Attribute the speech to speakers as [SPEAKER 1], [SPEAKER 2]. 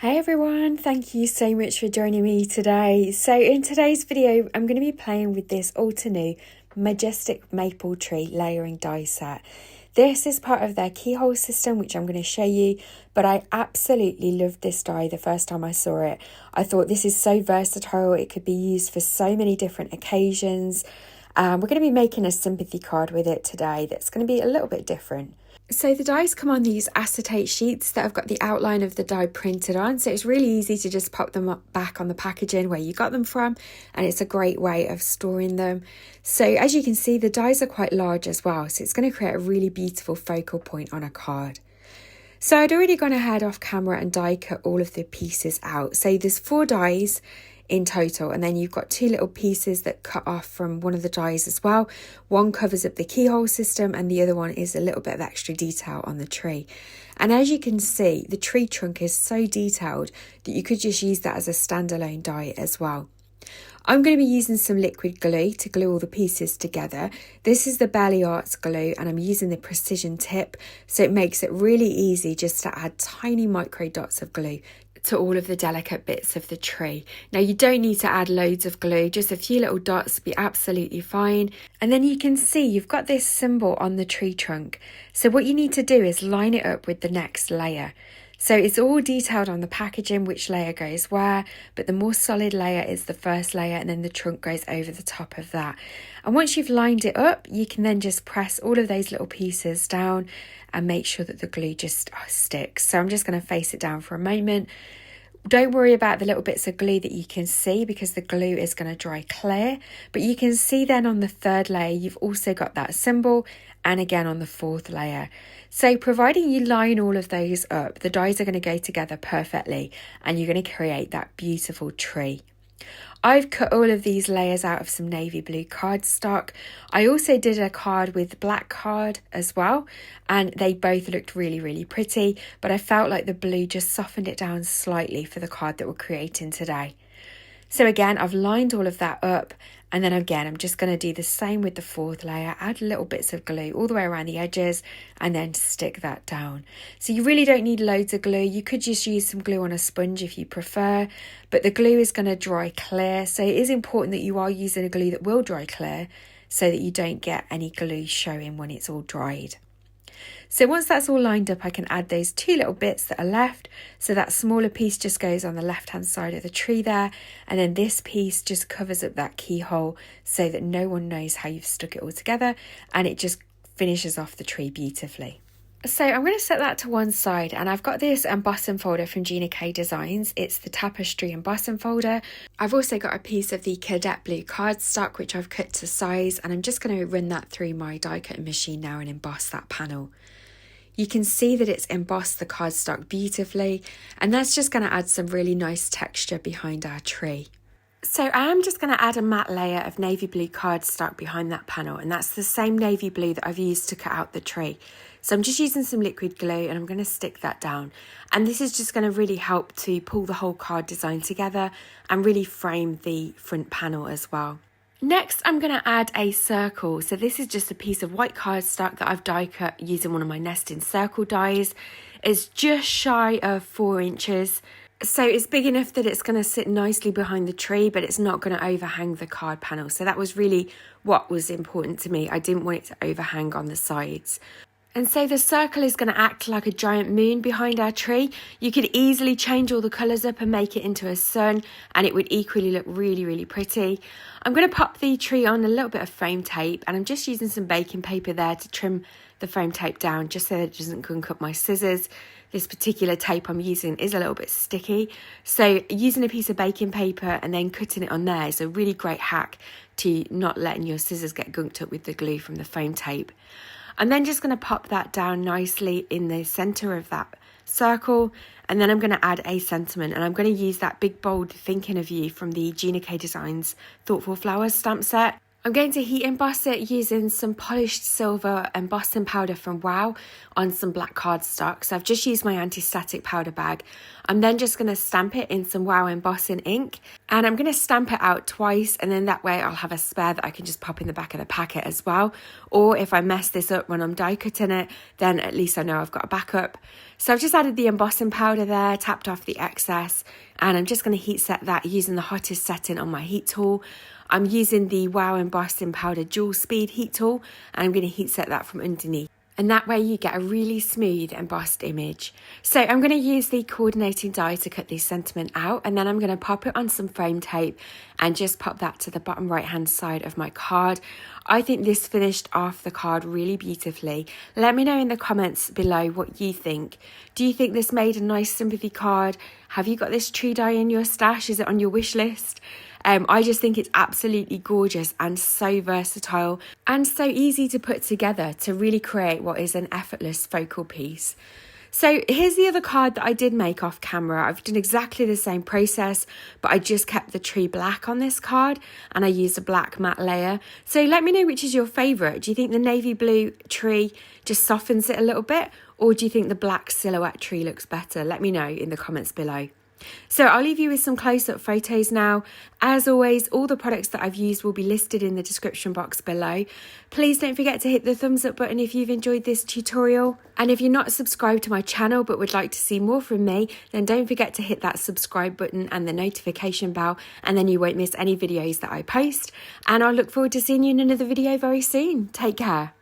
[SPEAKER 1] Hey everyone, thank you so much for joining me today. So in today's video, I'm going to be playing with this Altenew Majestic Maple Tree layering die set. This is part of their keyhole system, which I'm going to show you, but I absolutely loved this die the first time I saw it. I thought this is so versatile, it could be used for so many different occasions. We're going to be making a sympathy card with it today that's going to be a little bit different. So the dies come on these acetate sheets that have got the outline of the die printed on, so it's really easy to just pop them up back on the packaging where you got them from, and it's a great way of storing them. So as you can see, the dies are quite large as well, so it's going to create a really beautiful focal point on a card. So I'd already gone ahead off camera and die cut all of the pieces out. So there's 4 dies in total, and then you've got 2 little pieces that cut off from one of the dies as well. One covers up the keyhole system and the other one is a little bit of extra detail on the tree. And as you can see, the tree trunk is so detailed that you could just use that as a standalone die as well. I'm going to be using some liquid glue to glue all the pieces together. This is the Belly Arts glue and I'm using the precision tip, so it makes it really easy just to add tiny micro dots of glue to all of the delicate bits of the tree. Now you don't need to add loads of glue, just a few little dots will be absolutely fine. And then you can see you've got this symbol on the tree trunk. So what you need to do is line it up with the next layer. So it's all detailed on the packaging which layer goes where, but the more solid layer is the first layer and then the trunk goes over the top of that. And once you've lined it up, you can then just press all of those little pieces down and make sure that the glue just sticks. So I'm just going to face it down for a moment. Don't worry about the little bits of glue that you can see because the glue is going to dry clear, but you can see then on the 3rd layer you've also got that symbol, and again on the 4th layer. So providing you line all of those up, the dies are going to go together perfectly and you're going to create that beautiful tree. I've cut all of these layers out of some navy blue cardstock. I also did a card with black card as well, and they both looked really pretty, but I felt like the blue just softened it down slightly for the card that we're creating today. So again, I've lined all of that up, and then again I'm just going to do the same with the 4th layer, add little bits of glue all the way around the edges and then stick that down. So you really don't need loads of glue, you could just use some glue on a sponge if you prefer, but the glue is going to dry clear, so it is important that you are using a glue that will dry clear so that you don't get any glue showing when it's all dried. So once that's all lined up, I can add those 2 little bits that are left. So that smaller piece just goes on the left hand side of the tree there, and then this piece just covers up that keyhole so that no one knows how you've stuck it all together, and it just finishes off the tree beautifully. So I'm going to set that to one side, and I've got this embossing folder from Gina Designs. It's the Tapestry embossing folder. I've also got a piece of the Cadet blue cardstock which I've cut to size, and I'm just going to run that through my die cutting machine now and emboss that panel. You can see that it's embossed the cardstock beautifully, and that's just going to add some really nice texture behind our tree. So I am just going to add a matte layer of navy blue cardstock behind that panel, and that's the same navy blue that I've used to cut out the tree. So I'm just using some liquid glue and I'm going to stick that down, and this is just going to really help to pull the whole card design together and really frame the front panel as well. Next, I'm going to add a circle. So this is just a piece of white cardstock that I've die cut using one of my nesting circle dies. It's just shy of 4 inches. So it's big enough that it's going to sit nicely behind the tree, but it's not going to overhang the card panel. So that was really what was important to me. I didn't want it to overhang on the sides. And so the circle is going to act like a giant moon behind our tree. You could easily change all the colours up and make it into a sun, and it would equally look really pretty. I'm going to pop the tree on a little bit of foam tape, and I'm just using some baking paper there to trim the foam tape down just so that it doesn't gunk up my scissors. This particular tape I'm using is a little bit sticky, so using a piece of baking paper and then cutting it on there is a really great hack to not letting your scissors get gunked up with the glue from the foam tape. I'm then just going to pop that down nicely in the centre of that circle, and then I'm going to add a sentiment, and I'm going to use that big bold thinking of you from the Gina Designs Thoughtful Flowers stamp set. I'm going to heat emboss it using some polished silver embossing powder from Wow on some black cardstock. So I've just used my anti-static powder bag. I'm then just going to stamp it in some Wow embossing ink, and I'm going to stamp it out twice, and then that way I'll have a spare that I can just pop in the back of the packet as well. Or if I mess this up when I'm die cutting it, then at least I know I've got a backup. So I've just added the embossing powder there, tapped off the excess, and I'm just going to heat set that using the hottest setting on my heat tool. I'm using the Wow Embossing Powder Dual Speed heat tool, and I'm going to heat set that from underneath. And that way you get a really smooth embossed image. So I'm going to use the coordinating die to cut this sentiment out, and then I'm going to pop it on some frame tape and just pop that to the bottom right hand side of my card. I think this finished off the card really beautifully. Let me know in the comments below what you think. Do you think this made a nice sympathy card? Have you got this tree die in your stash? Is it on your wish list? I just think it's absolutely gorgeous and so versatile and so easy to put together to really create what is an effortless focal piece. So here's the other card that I did make off camera. I've done exactly the same process, but I just kept the tree black on this card and I used a black matte layer. So let me know which is your favourite. Do you think the navy blue tree just softens it a little bit, or do you think the black silhouette tree looks better? Let me know in the comments below. So I'll leave you with some close-up photos now. As always, all the products that I've used will be listed in the description box below. Please don't forget to hit the thumbs up button if you've enjoyed this tutorial. And if you're not subscribed to my channel but would like to see more from me, then don't forget to hit that subscribe button and the notification bell, and then you won't miss any videos that I post. And I look forward to seeing you in another video very soon. Take care.